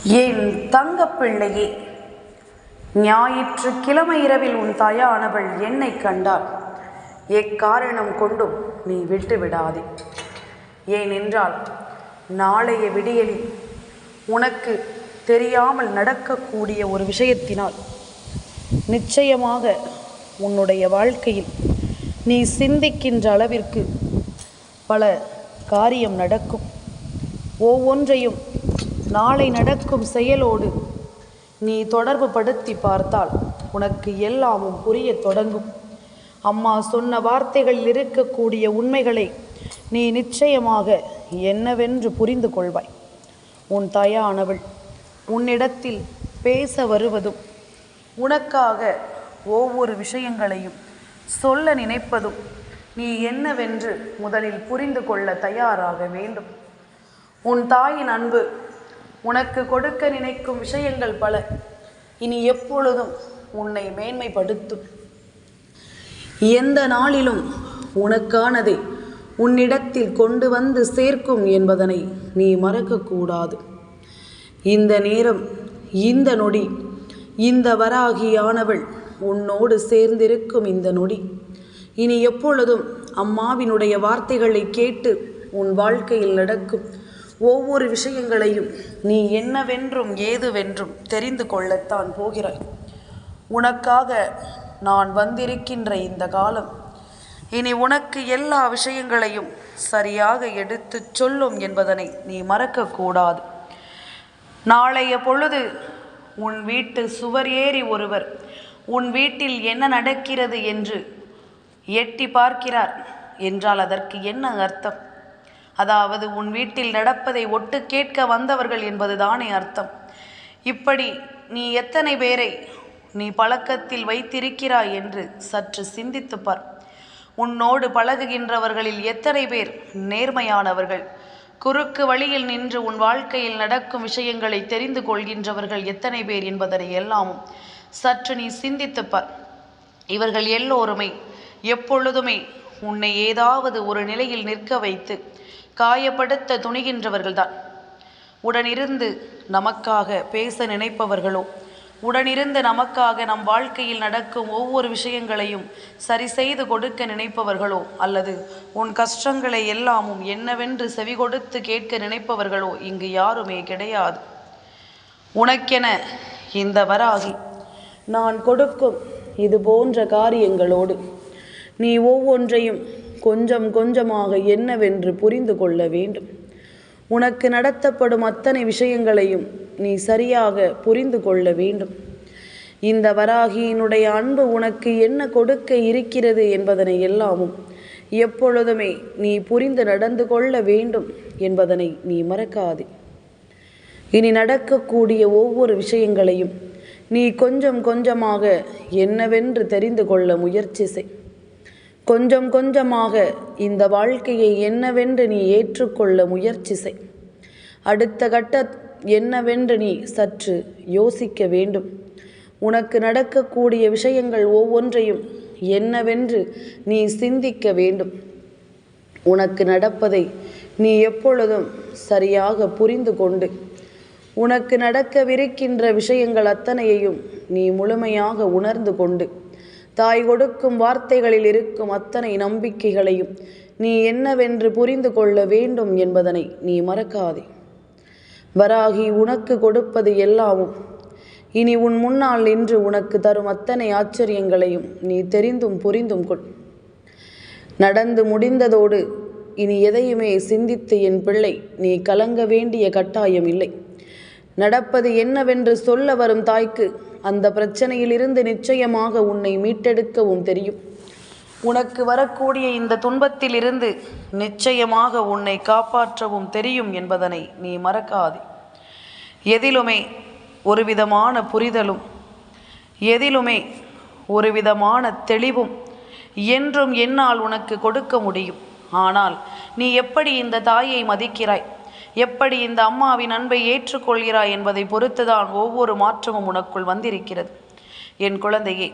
என் தங்கப்பிள்ளையே, ஞாயிற்று கிழமை இரவில் உன் தாயானவள் என்னை கண்டால் எக்காரணம் கொண்டும் நீ விட்டுவிடாதே. ஏனென்றால் நாளைய விடியலில் உனக்கு தெரியாமல் நடக்கக்கூடிய ஒரு விஷயத்தினால் நிச்சயமாக உன்னுடைய வாழ்க்கையில் நீ சிந்திக்கின்ற அளவிற்கு பல காரியம் நடக்கும். ஒவ்வொன்றையும் நாளை நடக்கும் செயலோடு நீ தொடர்பு படுத்தி பார்த்தால் உனக்கு எல்லாமும் புரிய தொடங்கும். அம்மா சொன்ன வார்த்தைகளில் இருக்கக்கூடிய உண்மைகளை நீ நிச்சயமாக என்னவென்று புரிந்து கொள்வாய். உன் தாயானவள் உன்னிடத்தில் பேச வருவதும் உனக்காக ஒவ்வொரு விஷயங்களையும் சொல்ல நினைப்பதும் நீ என்னவென்று முதலில் புரிந்து கொள்ள தயாராக வேண்டும். உன் தாயின் அன்பு உனக்கு கொடுக்க நினைக்கும் விஷயங்கள் பல இனி எப்பொழுதும் உன்னை மேன்மைப்படுத்தும். எந்த நாளிலும் உனக்கானதை உன்னிடத்தில் கொண்டு வந்து சேர்க்கும் என்பதனை நீ மறக்கக்கூடாது. இந்த நேரம், இந்த நொடி, இந்த வராகியானவள் உன்னோடு சேர்ந்திருக்கும் இந்த நொடி இனி எப்பொழுதும் அம்மாவினுடைய வார்த்தைகளை கேட்டு உன் வாழ்க்கையில் நடக்கும் ஒவ்வொரு விஷயங்களையும் நீ என்னவென்றும் ஏதுவென்றும் தெரிந்து கொள்ளத்தான் போகிறாய். உனக்காக நான் வந்திருக்கின்ற இந்த காலம் இனி உனக்கு எல்லா விஷயங்களையும் சரியாக எடுத்து சொல்லும் என்பதனை நீ மறக்கக்கூடாது. நாளைய பொழுது உன் வீட்டு சுவர் ஏறி ஒருவர் உன் வீட்டில் என்ன நடக்கிறது என்று எட்டி பார்க்கிறார் என்றால் அதற்கு என்ன அர்த்தம்? அதாவது உன் வீட்டில் நடப்பதை ஒட்டு கேட்க வந்தவர்கள் என்பதுதானே அர்த்தம். இப்படி நீ எத்தனை பேரை நீ பழக்கத்தில் வைத்திருக்கிறாய் என்று சற்று சிந்தித்துப்பார். உன்னோடு பழகுகின்றவர்களில் எத்தனை பேர் நேர்மையானவர்கள்? குறுக்கு வழியில் நின்று உன் வாழ்க்கையில் நடக்கும் விஷயங்களை தெரிந்து கொள்கின்றவர்கள் எத்தனை பேர் என்பதனை எல்லாமும் சற்று நீ சிந்தித்துப்பார். இவர்கள் எல்லோருமே எப்பொழுதுமே உன்னை ஏதாவது ஒரு நிலையில் நிற்க வைத்து காயப்படுத்த துணிகின்றவர்கள்தான். உடனிருந்து நமக்காக பேச நினைப்பவர்களோ, உடனிருந்து நமக்காக நம் வாழ்க்கையில் நடக்கும் ஒவ்வொரு விஷயங்களையும் சரி செய்து கொடுக்க நினைப்பவர்களோ, அல்லது உன் கஷ்டங்களை எல்லாமும் என்னவென்று செவி கொடுத்து கேட்க நினைப்பவர்களோ இங்கு யாருமே கிடையாது. உனக்கென இந்த வராகி நான் கொடுக்கும் இது போன்ற காரியங்களோடு நீ ஒவ்வொன்றையும் கொஞ்சம் கொஞ்சமாக என்னவென்று புரிந்து கொள்ள வேண்டும். உனக்கு நடத்தப்படும் அத்தனை விஷயங்களையும் நீ சரியாக புரிந்து கொள்ள வேண்டும். இந்த வராகியினுடைய அன்பு உனக்கு என்ன கொடுக்க இருக்கிறது என்பதனை எல்லாமும் எப்பொழுதுமே நீ புரிந்து நடந்து கொள்ள வேண்டும் என்பதனை நீ மறக்காதே. இனி நடக்கக்கூடிய ஒவ்வொரு விஷயங்களையும் நீ கொஞ்சம் கொஞ்சமாக என்னவென்று தெரிந்து கொள்ள முயற்சி செய். கொஞ்சம் கொஞ்சமாக இந்த வாழ்க்கையை என்னவென்று நீ ஏற்றுக்கொள்ள முயற்சி செய். அடுத்த கட்ட என்னவென்று நீ சற்று யோசிக்க வேண்டும். உனக்கு நடக்கக்கூடிய விஷயங்கள் ஒவ்வொன்றையும் என்னவென்று நீ சிந்திக்க வேண்டும். உனக்கு நடப்பதை நீ எப்பொழுதும் சரியாக புரிந்து கொண்டு உனக்கு நடக்கவிருக்கின்ற விஷயங்கள் அத்தனையையும் நீ முழுமையாக உணர்ந்து கொண்டு தாய் கொடுக்கும் வார்த்தைகளில் இருக்கும் அத்தனை நம்பிக்கைகளையும் நீ என்னவென்று புரிந்து கொள்ள வேண்டும் என்பதனை நீ மறக்காதே. வராகி உனக்கு கொடுப்பது எல்லாமும் இனி உன் முன்னால் நின்று உனக்கு தரும் அத்தனை ஆச்சரியங்களையும் நீ தெரிந்தும் புரிந்தும் கொள். நடந்து முடிந்ததோடு இனி எதையுமே சிந்தித்து என் பிள்ளை நீ கலங்க வேண்டிய கட்டாயம் இல்லை. நடப்பது என்னவென்று சொல்ல வரும் தாய்க்கு அந்த பிரச்சனையிலிருந்து நிச்சயமாக உன்னை மீட்டெடுக்கவும் தெரியும். உனக்கு வரக்கூடிய இந்த துன்பத்திலிருந்து நிச்சயமாக உன்னை காப்பாற்றவும் தெரியும் என்பதனை நீ மறக்காதே. எதிலுமே ஒரு விதமான புரிதலும், எதிலுமே ஒரு விதமான தெளிவும் என்றும் என்னால் உனக்கு கொடுக்க முடியும். ஆனால் நீ எப்படி இந்த தாயை மதிக்கிறாய், எப்படி இந்த அம்மாவின் அன்பை ஏற்றுக்கொள்கிறாய் என்பதை பொறுத்துதான் ஒவ்வொரு மாற்றமும் உனக்குள் வந்திருக்கிறது. என் குழந்தையே,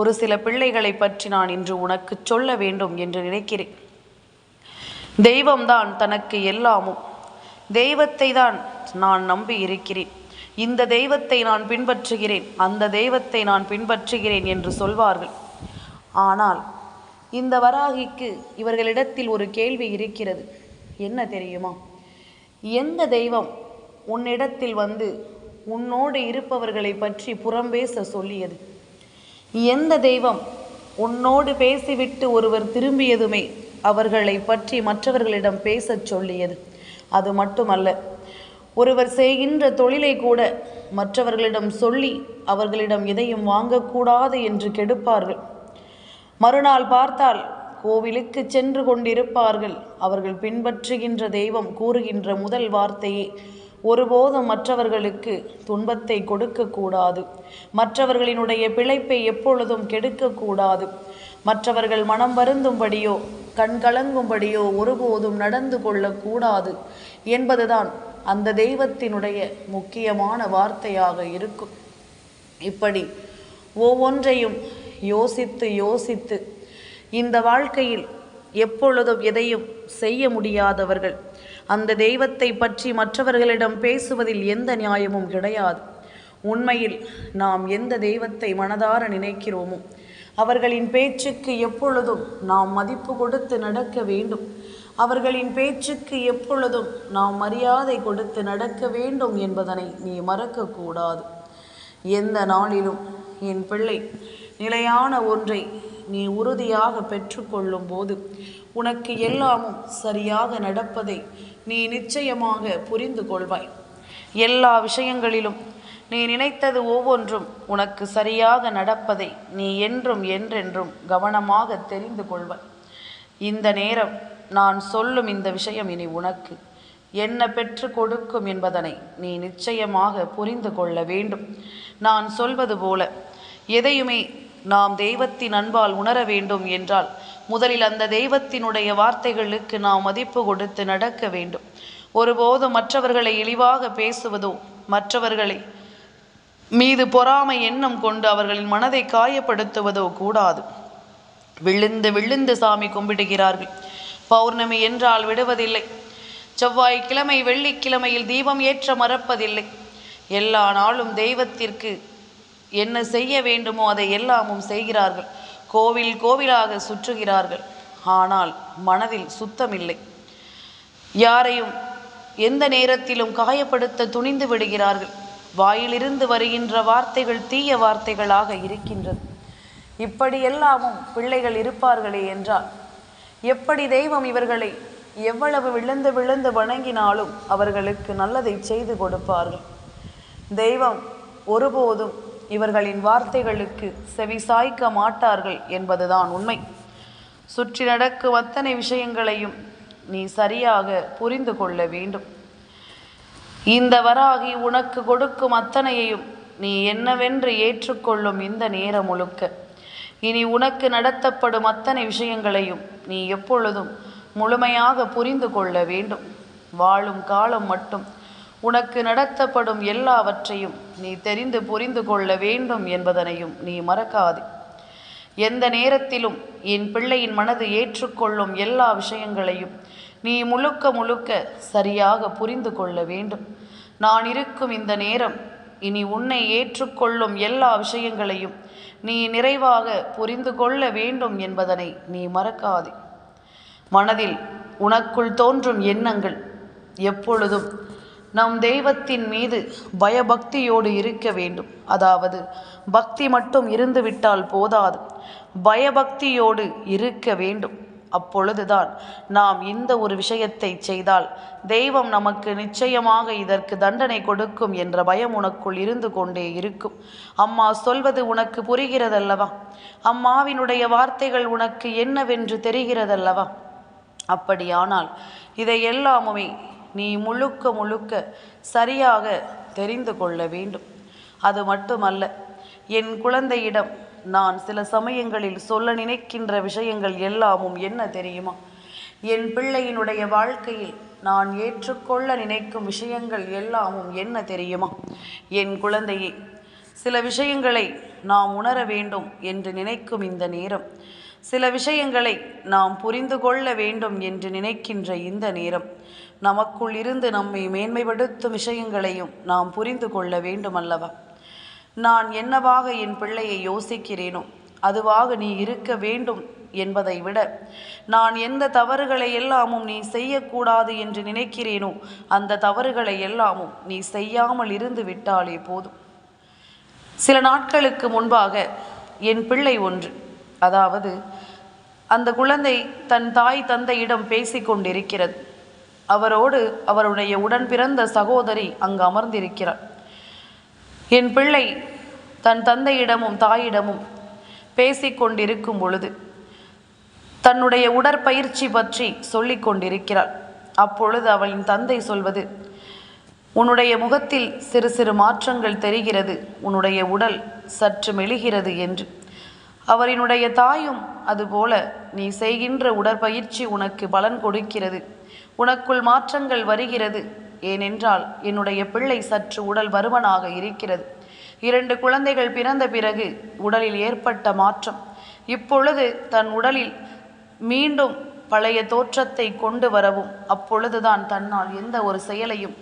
ஒரு சில பிள்ளைகளை பற்றி நான் இன்று உனக்கு சொல்ல வேண்டும் என்று நினைக்கிறேன். தெய்வம்தான் தனக்கு எல்லாமும். தெய்வத்தை தான் நான் நம்பி இருக்கிறேன். இந்த தெய்வத்தை நான் பின்பற்றுகிறேன், அந்த தெய்வத்தை நான் பின்பற்றுகிறேன் என்று சொல்வார்கள். ஆனால் இந்த வராகிக்கு இவர்களிடத்தில் ஒரு கேள்வி இருக்கிறது. என்ன தெரியுமா? எந்த தெய்வம் உன்னிடத்தில் வந்து உன்னோடு இருப்பவர்களை பற்றி புறம்பேச சொல்லியது? எந்த தெய்வம் உன்னோடு பேசிவிட்டு ஒருவர் திரும்பியதுமே அவர்களை பற்றி மற்றவர்களிடம் பேசச் சொல்லியது? அது மட்டுமல்ல, ஒருவர் செய்கின்ற தொழிலை கூட மற்றவர்களிடம் சொல்லி அவர்களிடம் எதையும் வாங்கக்கூடாது என்று கெடுப்பார்கள். மறுநாள் பார்த்தால் கோவிலுக்கு சென்று கொண்டிருப்பார்கள். அவர்கள் பின்பற்றுகின்ற தெய்வம் கூறுகின்ற முதல் வார்த்தையே, ஒருபோதும் மற்றவர்களுக்கு துன்பத்தை கொடுக்கக்கூடாது, மற்றவர்களினுடைய பிழைப்பை எப்பொழுதும் கெடுக்கக்கூடாது, மற்றவர்கள் மனம் வருந்தும்படியோ கண்கலங்கும்படியோ ஒருபோதும் நடந்து கொள்ளக்கூடாது என்பதுதான் அந்த தெய்வத்தினுடைய முக்கியமான வார்த்தையாக இருக்கும். இப்படி ஒவ்வொன்றையும் யோசித்து யோசித்து இந்த வாழ்க்கையில் எப்பொழுதும் எதையும் செய்ய முடியாதவர்கள் அந்த தெய்வத்தை பற்றி மற்றவர்களிடம் பேசுவதில் எந்த நியாயமும் கிடையாது. உண்மையில் நாம் எந்த தெய்வத்தை மனதார நினைக்கிறோமோ அவர்களின் பேச்சுக்கு எப்பொழுதும் நாம் மதிப்பு கொடுத்து நடக்க வேண்டும். அவர்களின் பேச்சுக்கு எப்பொழுதும் நாம் மரியாதை கொடுத்து நடக்க வேண்டும் என்பதனை நீ மறக்கக்கூடாது. எந்த நாளிலும் என் பிள்ளை, நிலையான ஒன்றை நீ உறுதியாக பெற்றுக்கொள்ளும் போது உனக்கு எல்லாமும் சரியாக நடப்பதை நீ நிச்சயமாக புரிந்து கொள்வாய். எல்லா விஷயங்களிலும் நீ நினைத்தது ஒவ்வொன்றும் உனக்கு சரியாக நடப்பதை நீ என்றென்றும் கவனமாக தெரிந்து கொள்வாய். இந்த நேரம் நான் சொல்லும் இந்த விஷயம் இனி உனக்கு என்ன பெற்று கொடுக்கும் என்பதனை நீ நிச்சயமாக புரிந்து கொள்ள வேண்டும். நான் சொல்வது போல எதையுமே நாம் தெய்வத்தின் அன்பால் உணர வேண்டும் என்றால் முதலில் அந்த தெய்வத்தினுடைய வார்த்தைகளுக்கு நாம் மதிப்பு கொடுத்து நடக்க வேண்டும். ஒருபோதும் மற்றவர்களை இழிவாக பேசுவதோ மற்றவர்களை மீது பொறாமை எண்ணம் கொண்டு அவர்களின் மனதை காயப்படுத்துவதோ கூடாது. விழுந்து விழுந்து சாமி கும்பிடுகிறார்கள். பௌர்ணமி என்றால் விடுவதில்லை. செவ்வாய்க்கிழமை வெள்ளிக்கிழமையில் தீபம் ஏற்ற மறப்பதில்லை. எல்லா நாளும் தெய்வத்திற்கு என்ன செய்ய வேண்டுமோ அதை எல்லாமும் செய்கிறார்கள். கோவில் கோவிலாக சுற்றுகிறார்கள். ஆனால் மனதில் சுத்தமில்லை. யாரையும் எந்த நேரத்திலும் காயப்படுத்த துணிந்து விடுகிறார்கள். வாயிலிருந்து வருகின்ற வார்த்தைகள் தீய வார்த்தைகளாக இருக்கின்றது. இப்படி எல்லாமும் பிள்ளைகள் இருப்பார்களே என்றால் எப்படி தெய்வம் இவர்களை எவ்வளவு விழுந்து விழுந்து வணங்கினாலும் அவர்களுக்கு நல்லதை செய்து கொடுப்பார்கள்? தெய்வம் ஒருபோதும் இவர்களின் வார்த்தைகளுக்கு செவிசாய்க்க மாட்டார்கள் என்பதுதான் உண்மை. சுற்றி நடக்கும் அத்தனை விஷயங்களையும் நீ சரியாக புரிந்து கொள்ள வேண்டும். இந்த வராகி உனக்கு கொடுக்கும் அத்தனையையும் நீ என்னவென்று ஏற்றுக்கொள்ளும் இந்த நேரம் முழுக்க இனி உனக்கு நடத்தப்படும் அத்தனை விஷயங்களையும் நீ எப்பொழுதும் முழுமையாக புரிந்து கொள்ள வேண்டும். வாழும் காலம் மட்டும் உனக்கு நடத்தப்படும் எல்லாவற்றையும் நீ தெரிந்து புரிந்து கொள்ள வேண்டும் என்பதனையும் நீ மறக்காதே. எந்த நேரத்திலும் என் பிள்ளையின் மனது ஏற்றுக்கொள்ளும் எல்லா விஷயங்களையும் நீ முழுக்க முழுக்க சரியாக புரிந்து கொள்ள வேண்டும். நான் இருக்கும் இந்த நேரம் இனி உன்னை ஏற்றுக்கொள்ளும் எல்லா விஷயங்களையும் நீ நிறைவாக புரிந்து கொள்ள வேண்டும் என்பதனை நீ மறக்காதே. மனதில் உனக்குள் தோன்றும் எண்ணங்கள் எப்பொழுதும் நம் தெய்வத்தின் மீது பயபக்தியோடு இருக்க வேண்டும். அதாவது பக்தி மட்டும் இருந்துவிட்டால் போதாது, பயபக்தியோடு இருக்க வேண்டும். அப்பொழுதுதான் நாம் இந்த ஒரு விஷயத்தை செய்தால் தெய்வம் நமக்கு நிச்சயமாக இதற்கு தண்டனை கொடுக்கும் என்ற பயம் உனக்குள் இருந்து கொண்டே இருக்கும். அம்மா சொல்வது உனக்கு புரிகிறதல்லவா? அம்மாவினுடைய வார்த்தைகள் உனக்கு என்னவென்று தெரிகிறதல்லவா? அப்படியானால் இதை எல்லாமுமே நீ முழுக்க முழுக்க சரியாக தெரிந்து கொள்ள வேண்டும். அது மட்டுமல்ல, என் குழந்தையிடம் நான் சில சமயங்களில் சொல்ல நினைக்கின்ற விஷயங்கள் எல்லாமும் என்ன தெரியுமா? என் பிள்ளையினுடைய வாழ்க்கையில் நான் ஏற்றுக்கொள்ள நினைக்கும் விஷயங்கள் எல்லாமும் என்ன தெரியுமா? என் குழந்தையே, சில விஷயங்களை நாம் உணர வேண்டும் என்று நினைக்கும் இந்த நேரம், சில விஷயங்களை நாம் புரிந்து கொள்ள வேண்டும் என்று நினைக்கின்ற இந்த நேரம், நமக்குள் இருந்து நம்மை மேன்மைப்படுத்தும் விஷயங்களையும் நாம் புரிந்து கொள்ள வேண்டும் அல்லவா? நான் என்னவாக என் பிள்ளையை யோசிக்கிறேனோ அதுவாக நீ இருக்க வேண்டும் என்பதை விட, நான் எந்த தவறுகளை எல்லாமும் நீ செய்யக்கூடாது என்று நினைக்கிறேனோ அந்த தவறுகளை எல்லாமும் நீ செய்யாமல் இருந்து விட்டாலே போதும். சில நாட்களுக்கு முன்பாக என் பிள்ளை ஒன்று, அதாவது அந்த குழந்தை தன் தாய் தந்தையிடம் பேசிக்கொண்டிருக்கிறது. அவரோடு அவருடைய உடன் பிறந்த சகோதரி அங்கு அமர்ந்திருக்கிறார். என் பிள்ளை தன் தந்தையிடமும் தாயிடமும் பேசிக்கொண்டிருக்கும் பொழுது தன்னுடைய உடற்பயிற்சி பற்றி சொல்லிக் கொண்டிருக்கிறாள். அப்பொழுது அவளின் தந்தை சொல்வது, உன்னுடைய முகத்தில் சிறு சிறு மாற்றங்கள் தெரிகிறது, உன்னுடைய உடல் சற்று மெலிகிறது என்று. அவரினுடைய தாயும் அதுபோல, நீ செய்கின்ற உடற்பயிற்சி உனக்கு பலன் கொடுக்கிறது, உனக்குள் மாற்றங்கள் வருகிறது. ஏனென்றால் என்னுடைய பிள்ளை சற்று உடல் பருமனாக இருக்கிறது. 2 குழந்தைகள் பிறந்த பிறகு உடலில் ஏற்பட்ட மாற்றம் இப்பொழுது தன் உடலில் மீண்டும் பழைய தோற்றத்தை கொண்டு வரவும், அப்பொழுதுதான் தன்னால் எந்த ஒரு செயலையும்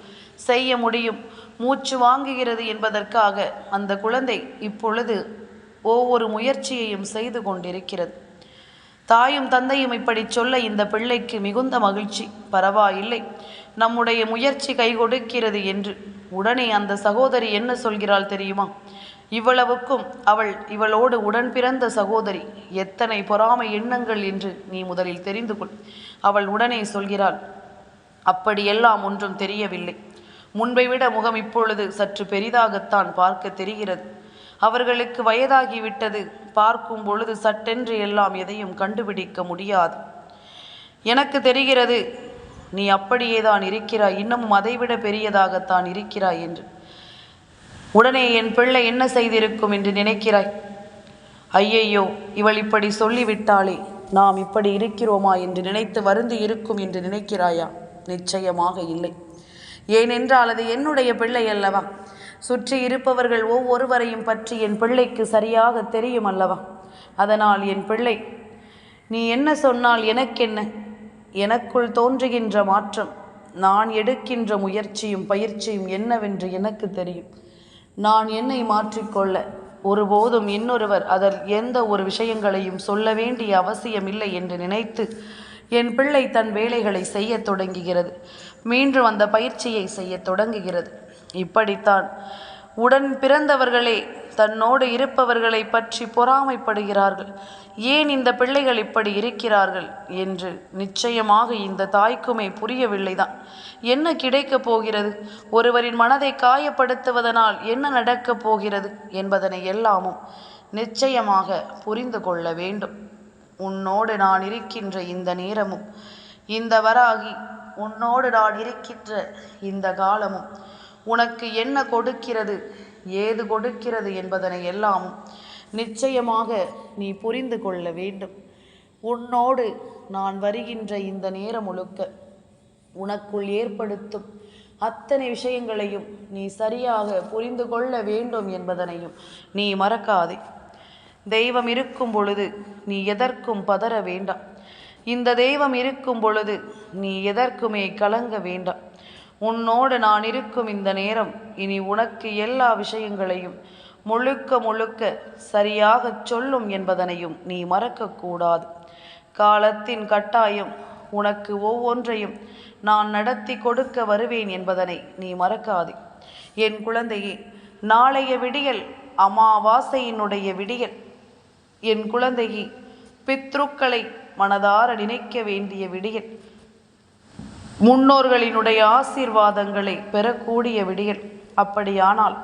செய்ய முடியும். மூச்சு வாங்குகிறது என்பதற்காக அந்த குழந்தை இப்பொழுது ஒவ்வொரு முயற்சியையும் செய்து கொண்டிருக்கிறது. தாயும் தந்தையும் இப்படி சொல்ல இந்த பிள்ளைக்கு மிகுந்த மகிழ்ச்சி. பரவாயில்லை, நம்முடைய முயற்சி கை கொடுக்கிறது என்று. உடனே அந்த சகோதரி என்ன சொல்கிறாள் தெரியுமா? இவ்வளவுக்கும் இவளோடு உடன் பிறந்த சகோதரி. எத்தனை பொறாமை எண்ணங்கள் என்று நீ முதலில் தெரிந்து கொள். அவள் உடனே சொல்கிறாள், அப்படியெல்லாம் ஒன்றும் தெரியவில்லை. முன்பை விட முகம் இப்பொழுது சற்று பெரிதாகத்தான் பார்க்க தெரிகிறது. அவர்களுக்கு வயதாகிவிட்டது. பார்க்கும் பொழுது சட்டென்று எல்லாம் எதையும் கண்டுபிடிக்க முடியாது. எனக்கு தெரிகிறது நீ அப்படியேதான் இருக்கிறாய், இன்னமும் அதைவிட பெரியதாகத்தான் இருக்கிறாய் என்று. உடனே என் பிள்ளை என்ன செய்திருக்கும் என்று நினைக்கிறாய்? ஐயையோ, இவள் இப்படி சொல்லிவிட்டாளே, நாம் இப்படி இருக்கிறோமா என்று நினைத்து வருந்தி இருக்கும் என்று நினைக்கிறாயா? நிச்சயமாக இல்லை. ஏனென்றால் அது என்னுடைய பிள்ளை அல்லவா? சுற்றி இருப்பவர்கள் ஒவ்வொருவரையும் பற்றி என் பிள்ளைக்கு சரியாக தெரியும் அல்லவா? அதனால் என் பிள்ளை, நீ என்ன சொன்னால் எனக்கென்ன? எனக்குள் தோன்றுகின்ற மாற்றம், நான் எடுக்கின்ற முயற்சியும் பயிற்சியும் என்னவென்று எனக்கு தெரியும். நான் என்னை மாற்றிக்கொள்ள ஒருபோதும் இன்னொருவர் அதில் எந்த ஒரு விஷயங்களையும் சொல்ல வேண்டிய அவசியமில்லை என்று நினைத்து என் பிள்ளை தன் வேலைகளை செய்ய தொடங்குகிறது. மீண்டும் அந்த பயிற்சியை செய்ய தொடங்குகிறது. இப்படித்தான் உடன் பிறந்தவர்களே தன்னோடு இருப்பவர்களை பற்றி பொறாமைப்படுகிறார்கள். ஏன் இந்த பிள்ளைகள் இப்படி இருக்கிறார்கள் என்று நிச்சயமாக இந்த தாய்க்குமே புரியவில்லைதான். என்ன கிடைக்கப் போகிறது, ஒருவரின் மனதை காயப்படுத்துவதனால் என்ன நடக்கப் போகிறது என்பதனை எல்லாமும் நிச்சயமாக புரிந்து கொள்ள வேண்டும். உன்னோடு நான் இருக்கின்ற இந்த நேரமும், இந்த வராகி உன்னோடு நான் இருக்கின்ற இந்த காலமும் உனக்கு என்ன கொடுக்கிறது, ஏது கொடுக்கிறது என்பதனை எல்லாமும் நிச்சயமாக நீ புரிந்து கொள்ள வேண்டும். உன்னோடு நான் வருகின்ற இந்த நேரம் முழுக்க உனக்குள் ஏற்படுத்தும் அத்தனை விஷயங்களையும் நீ சரியாக புரிந்து கொள்ள வேண்டும் என்பதனையும் நீ மறக்காதே. தெய்வம் இருக்கும் பொழுது நீ எதற்கும் பதற வேண்டாம். இந்த தெய்வம் இருக்கும் பொழுது நீ எதற்குமே கலங்க வேண்டாம். உன்னோடு நான் இருக்கும் இந்த நேரம் இனி உனக்கு எல்லா விஷயங்களையும் முழுக்க முழுக்க சரியாக சொல்லும் என்பதனையும் நீ மறக்கக்கூடாது. காலத்தின் கட்டாயம் உனக்கு ஒவ்வொன்றையும் நான் நடத்தி கொடுக்க வருவேன் என்பதனை நீ மறக்காதே. என் குழந்தையே, நாளைய விடியல் அமாவாசையினுடைய விடியல். என் குழந்தையே, பித்ருக்களை மனதார நினைக்க வேண்டிய விடியல், முன்னோர்களினுடைய ஆசீர்வாதங்களை பெறக்கூடிய விடியல். அப்படியானால்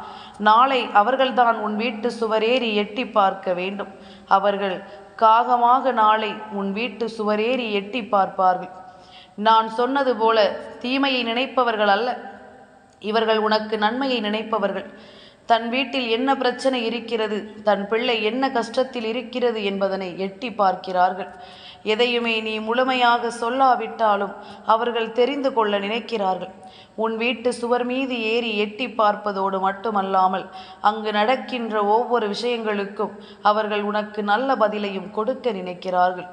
நாளை அவர்கள்தான் உன் வீட்டு சுவரேறி எட்டி பார்க்க வேண்டும். அவர்கள் காகமாக நாளை உன் வீட்டு சுவரேறி எட்டி பார்ப்பார்கள். நான் சொன்னது போல தீமையை நினைப்பவர்கள் அல்ல, இவர்கள் உனக்கு நன்மையை நினைப்பவர்கள். தன் வீட்டில் என்ன பிரச்சனை இருக்கிறது, தன் பிள்ளை என்ன கஷ்டத்தில் இருக்கிறது என்பதனை எட்டி பார்க்கிறார்கள். எதையுமே நீ முழுமையாக சொல்லாவிட்டாலும் அவர்கள் தெரிந்து கொள்ள நினைக்கிறார்கள். உன் வீட்டு சுவர் மீது ஏறி எட்டி பார்ப்பதோடு மட்டுமல்லாமல் அங்கு நடக்கின்ற ஒவ்வொரு விஷயங்களுக்கும் அவர்கள் உனக்கு நல்ல பதிலையும் கொடுக்க நினைக்கிறார்கள்.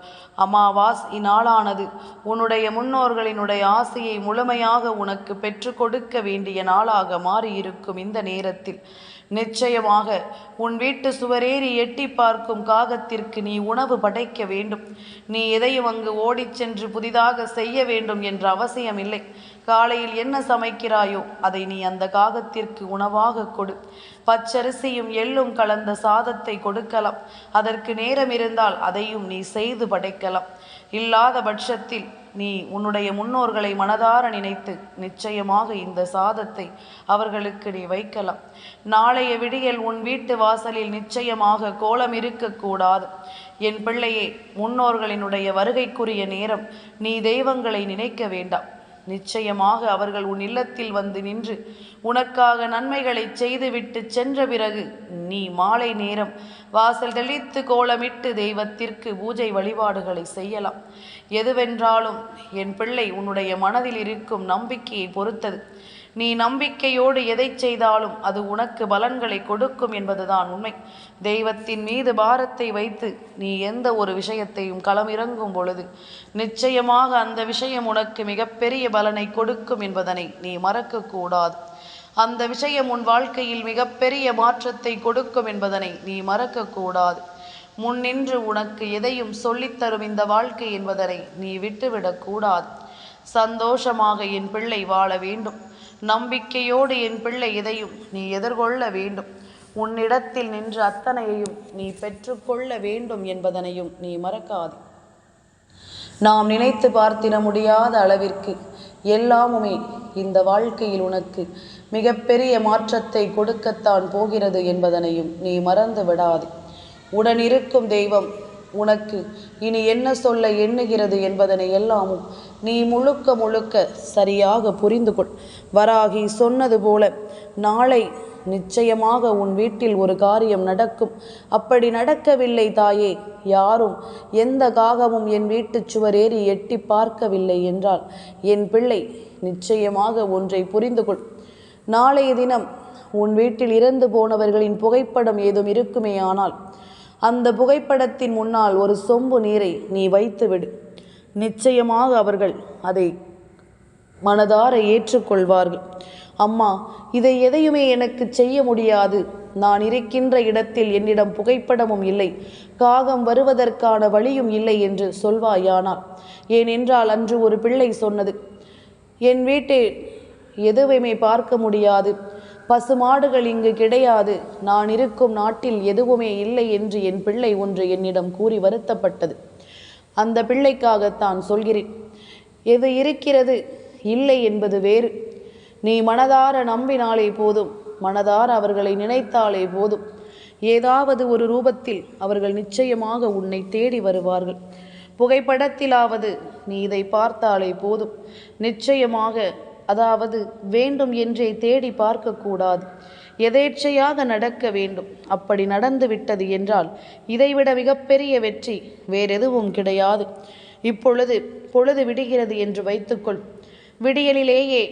அமாவாஸ் இந்நாளானது உன்னுடைய முன்னோர்களினுடைய ஆசையை முழுமையாக உனக்கு பெற்று கொடுக்க வேண்டிய நாளாக மாறியிருக்கும் இந்த நேரத்தில் நிச்சயமாக உன் வீட்டு சுவரேறி எட்டி பார்க்கும் காகத்திற்கு நீ உணவு படைக்க வேண்டும். நீ எதையும் அங்கு ஓடிச் சென்று புதிதாக செய்ய வேண்டும் என்ற அவசியமில்லை. காலையில் என்ன சமைக்கிறாயோ அதை நீ அந்த காகத்திற்கு உணவாக கொடு. பச்சரிசியும் எள்ளும் கலந்த சாதத்தை கொடுக்கலாம். அதற்கு நேரம் இருந்தால் அதையும் நீ செய்து படைக்கலாம். இல்லாத பட்சத்தில் நீ உன்னுடைய முன்னோர்களை மனதார நினைத்து நிச்சயமாக இந்த சாதத்தை அவர்களுக்கு நீ வைக்கலாம். நாளைய விடியல் உன் வீட்டு வாசலில் நிச்சயமாக கோலம் இருக்கக்கூடாது. என் பிள்ளையே, முன்னோர்களினுடைய வருகைக்குரிய நேரம். நீ தெய்வங்களை நினைக்க வேண்டாம். நிச்சயமாக அவர்கள் உன் இல்லத்தில் வந்து நின்று உனக்காக நன்மைகளை செய்துவிட்டு சென்ற பிறகு நீ மாலை நேரம் வாசல் தெளித்து கோலமிட்டு தெய்வத்திற்கு பூஜை வழிபாடுகளை செய்யலாம். எதுவென்றாலும் என் பிள்ளை உன்னுடைய மனதில் இருக்கும் நம்பிக்கையை பொறுத்தது. நீ நம்பிக்கையோடு எதை செய்தாலும் அது உனக்கு பலன்களை கொடுக்கும் என்பதுதான் உண்மை. தெய்வத்தின் மீது பாரத்தை வைத்து நீ எந்த ஒரு விஷயத்தையும் களமிறங்கும் பொழுது நிச்சயமாக அந்த விஷயம் உனக்கு மிகப்பெரிய பலனை கொடுக்கும் என்பதனை நீ மறக்கக்கூடாது. அந்த விஷயம் உன் வாழ்க்கையில் மிகப்பெரிய மாற்றத்தை கொடுக்கும் என்பதனை நீ மறக்கக்கூடாது. முன்னின்று உனக்கு எதையும் சொல்லித்தரும் இந்த வாழ்க்கை என்பதனை நீ விட்டுவிடக்கூடாது. சந்தோஷமாக என் பிள்ளை வாழ வேண்டும். நம்பிக்கையோடு என் பிள்ளை எதையும் நீ எதிர்கொள்ள வேண்டும். உன்னிடத்தில் நின்று அத்தனையையும் நீ பெற்றுக்கொள்ள வேண்டும் என்பதனையும் நீ மறக்காது. நாம் நினைத்து பார்த்திட முடியாத அளவிற்கு எல்லாமுமே இந்த வாழ்க்கையில் உனக்கு மிகப்பெரிய மாற்றத்தை கொடுக்கத்தான் போகிறது என்பதனையும் நீ மறந்து விடாது. உடனிருக்கும் தெய்வம் உனக்கு இனி என்ன சொல்ல எண்ணுகிறது என்பதனை எல்லாமும் நீ முழுக்க முழுக்க சரியாக புரிந்து கொள். வராகி சொன்னது போல நாளை நிச்சயமாக உன் வீட்டில் ஒரு காரியம் நடக்கும். அப்படி நடக்கவில்லை தாயே, யாரும் எந்த காகமும் என் வீட்டு சுவரேறி எட்டி பார்க்கவில்லை என்றால் என் பிள்ளை நிச்சயமாக ஒன்றை புரிந்து கொள். நாளைய தினம் உன் வீட்டில் இறந்து போனவர்களின் புகைப்படம் ஏதும் இருக்குமே ஆனால் அந்த புகைப்படத்தின் முன்னால் ஒரு சொம்பு நீரை நீ வைத்துவிடு. நிச்சயமாக அவர்கள் அதை மனதார ஏற்றுக்கொள்வார்கள். அம்மா, இதை எதையுமே எனக்கு செய்ய முடியாது. நான் இருக்கின்ற இடத்தில் என்னிடம் புகைப்படமும் இல்லை, காகம் வருவதற்கான வழியும் இல்லை என்று சொல்வாயானால், ஏனென்றால் அன்று ஒரு பிள்ளை சொன்னது, என் வீட்டில் எதுவுமே பார்க்க முடியாது, பசுமாடுகள் இங்கு கிடையாது, நான் இருக்கும் நாட்டில் எதுவுமே இல்லை என்று என் பிள்ளை ஒன்று என்னிடம் கூறி வருத்தப்பட்டது. அந்த பிள்ளைக்காகத்தான் சொல்கிறேன். எது இருக்கிறது இல்லை என்பது வேறு. நீ மனதார நம்பினாலே போதும், மனதார அவர்களை நினைத்தாலே போதும், ஏதாவது ஒரு ரூபத்தில் அவர்கள் நிச்சயமாக உன்னை தேடி வருவார்கள். புகைப்படத்திலாவது நீ இதை பார்த்தாலே போதும். நிச்சயமாக, அதாவது வேண்டும் என்றே தேடி பார்க்கக்கூடாது, எதேச்சையாக நடக்க வேண்டும். அப்படி நடந்து விட்டது என்றால் இதைவிட மிகப்பெரிய வெற்றி வேறெதுவும் கிடையாது. இப்பொழுது பொழுது விடுகிறது என்று வைத்துக்கொள். விடியலிலேயே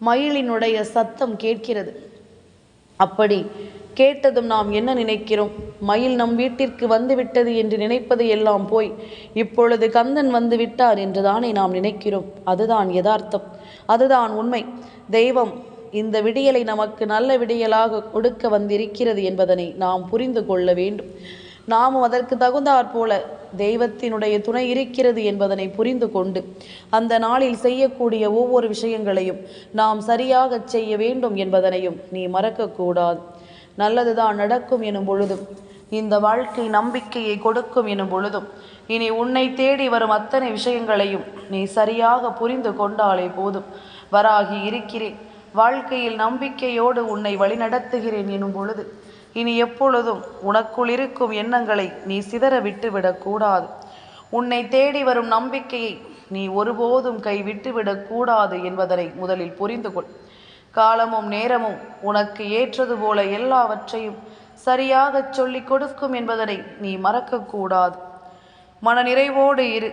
மயிலினுடைய சத்தம் கேட்கிறது. அப்படி கேட்டதும் நாம் என்ன நினைக்கிறோம்? மயில் நம் வீட்டிற்கு வந்துவிட்டது என்று நினைப்பது எல்லாம் போய் இப்பொழுது கந்தன் வந்து விட்டார் என்று தானே நாம் நினைக்கிறோம். அதுதான் யதார்த்தம், அதுதான் உண்மை. தெய்வம் இந்த விடியலை நமக்கு நல்ல விடியலாக கொடுக்க வந்திருக்கிறது என்பதனை நாம் புரிந்து கொள்ள வேண்டும். நாமும் அதற்கு தகுந்தாற் போல தெய்வத்தினுடைய துணை இருக்கிறது என்பதனை புரிந்து கொண்டு அந்த நாளில் செய்யக்கூடிய ஒவ்வொரு விஷயங்களையும் நாம் சரியாக செய்ய வேண்டும் என்பதனையும் நீ மறக்கக்கூடாது. நல்லதுதான் நடக்கும் எனும் பொழுதும், இந்த வாழ்க்கை நம்பிக்கையை கொடுக்கும் எனும் பொழுதும், இனி உன்னை தேடி வரும் அத்தனை விஷயங்களையும் நீ சரியாக புரிந்து கொண்டாலே போதும். வராகி இருக்கிறேன், வாழ்க்கையில் நம்பிக்கையோடு உன்னை வழிநடத்துகிறேன் எனும் பொழுது இனி எப்பொழுதும் உனக்குள் இருக்கும் எண்ணங்களை நீ சிதற விட்டுவிடக்கூடாது. உன்னை தேடி வரும் நம்பிக்கையை நீ ஒருபோதும் கைவிட்டுவிடக்கூடாது என்பதனை முதலில் புரிந்து கொள். காலமும் நேரமும் உனக்கு ஏற்றது போல எல்லாவற்றையும் சரியாக சொல்லிக் கொடுக்கும் என்பதனை நீ மறக்கக்கூடாது. மன நிறைவோடு இரு.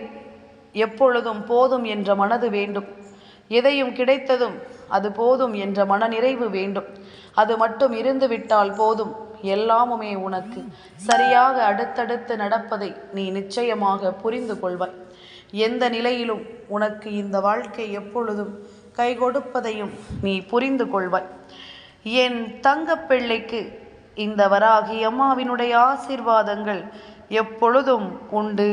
எப்பொழுதும் போதும் என்ற மனது வேண்டும். எதையும் கிடைத்ததும் அது போதும் என்ற மனநிறைவு வேண்டும். அது மட்டும் இருந்துவிட்டால் போதும், எல்லாமுமே உனக்கு சரியாக அடுத்தடுத்து நடப்பதை நீ நிச்சயமாக புரிந்து கொள்வாய். எந்த நிலையிலும் உனக்கு இந்த வாழ்க்கை எப்பொழுதும் கை கொடுப்பதையும் நீ புரிந்து கொள்வாய். என் தங்கப்பிள்ளைக்கு இந்த வராகி அம்மாவினுடைய ஆசீர்வாதங்கள் எப்பொழுதும் உண்டு.